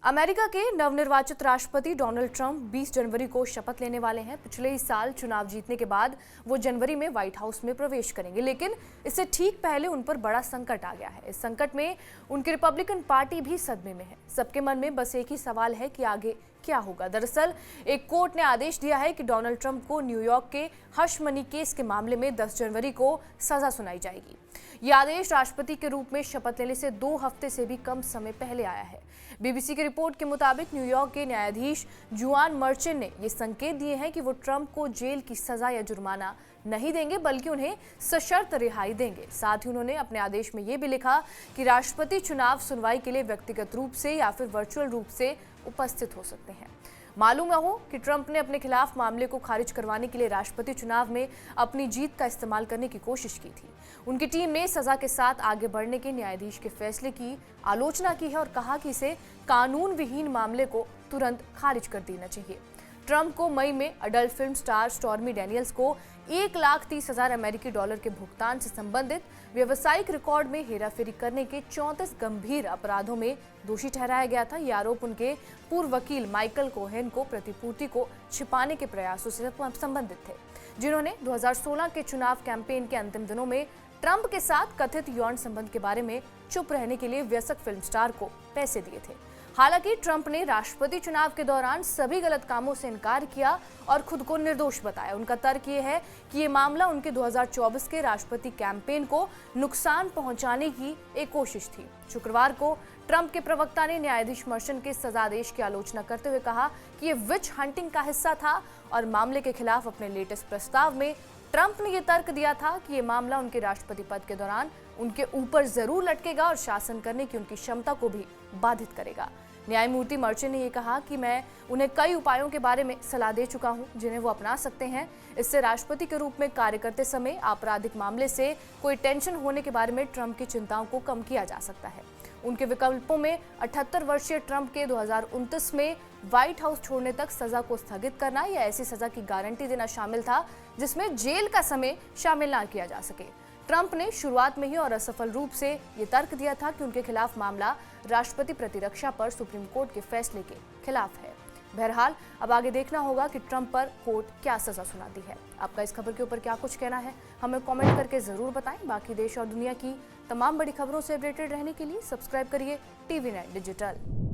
America के नवनिर्वाचित राष्ट्रपति डोनाल्ड ट्रंप 20 जनवरी को शपथ लेने वाले हैं। पिछले ही साल चुनाव जीतने के बाद वो जनवरी में व्हाइट हाउस में प्रवेश करेंगे, लेकिन इससे ठीक पहले उन पर बड़ा संकट आ गया है। इस संकट में उनकी रिपब्लिकन पार्टी भी सदमे में है। सबके मन में बस एक ही सवाल है कि आगे क्या होगा। दरअसल एक कोर्ट ने आदेश दिया है कि डोनाल्ड ट्रंप को न्यूयॉर्क के हश मनी केस के मामले में 10 जनवरी को सजा सुनाई जाएगी। यह आदेश राष्ट्रपति के रूप में शपथ लेने से 2 हफ्ते से भी कम समय पहले आया है। बीबीसी की रिपोर्ट के मुताबिक न्यूयॉर्क के न्यायाधीश जुआन मर्चेंट ने ये संकेत दिए हैं कि वो ट्रंप को जेल की सजा या जुर्माना नहीं देंगे, बल्कि उन्हें सशर्त रिहाई देंगे। साथ ही उन्होंने अपने आदेश में ये भी लिखा कि राष्ट्रपति चुनाव सुनवाई के लिए व्यक्तिगत रूप से या फिर वर्चुअल रूप से उपस्थित हो सकते हैं। मालूम हो कि ट्रंप ने अपने खिलाफ मामले को खारिज करवाने के लिए राष्ट्रपति चुनाव में अपनी जीत का इस्तेमाल करने की कोशिश की थी। उनकी टीम ने सजा के साथ आगे बढ़ने के न्यायाधीश के फैसले की आलोचना की है और कहा कि इसे कानून विहीन मामले को तुरंत खारिज कर देना चाहिए। ट्रंप को मई में adult film star stormy Daniels को 1,30,000 अमेरिकी डॉलर के भुगतान से संबंधित व्यावसायिक रिकॉर्ड में हेराफेरी करने के 34 गंभीर अपराधों में दोषी ठहराया गया था। ये आरोप उनके पूर्व वकील माइकल कोहेन को प्रतिपूर्ति को छिपाने के प्रयासों से संबंधित थे, जिन्होंने 2016 के चुनाव कैंपेन के अंतिम दिनों में ट्रंप के साथ कथित यौन संबंध के बारे में चुप रहने के लिए वयस्क फिल्म स्टार को पैसे दिए थे। हालांकि ट्रंप ने राष्ट्रपति चुनाव के दौरान सभी गलत कामों से इनकार किया और खुद को निर्दोष बताया। उनका तर्क ये है कि ये मामला उनके 2024 के राष्ट्रपति कैंपेन को नुकसान पहुंचाने की एक कोशिश थी। शुक्रवार को ट्रंप के प्रवक्ता ने न्यायाधीश मर्चेंट के सजादेश की आलोचना करते हुए कहा कि ये विच हंटिंग का हिस्सा था और मामले के खिलाफ अपने लेटेस्ट प्रस्ताव में ट्रंप ने यह तर्क दिया था कि ये मामला उनके राष्ट्रपति पद के दौरान उनके ऊपर जरूर लटकेगा और शासन करने की उनकी क्षमता को भी बाधित करेगा। न्यायमूर्ति मर्चेंट ने यह कहा कि मैं उन्हें कई उपायों के बारे में सलाह दे चुका हूं, जिन्हें वो अपना सकते हैं। इससे राष्ट्रपति के रूप में कार्य करते समय आपराधिक मामले से कोई टेंशन होने के बारे में ट्रंप की चिंताओं को कम किया जा सकता है। उनके विकल्पों में 78 वर्षीय ट्रंप के 2029 में व्हाइट हाउस छोड़ने तक सजा को स्थगित करना या ऐसी सजा की गारंटी देना शामिल था जिसमें जेल का समय शामिल ना किया जा सके। ट्रंप ने शुरुआत में ही और असफल रूप से ये तर्क दिया था कि उनके खिलाफ मामला राष्ट्रपति प्रतिरक्षा पर सुप्रीम कोर्ट के फैसले के खिलाफ है। बहरहाल अब आगे देखना होगा कि ट्रंप पर कोर्ट क्या सजा सुनाती है। आपका इस खबर के ऊपर क्या कुछ कहना है, हमें कमेंट करके जरूर बताएं। बाकी देश और दुनिया की तमाम बड़ी खबरों से अपडेटेड रहने के लिए सब्सक्राइब करिए TV9 डिजिटल।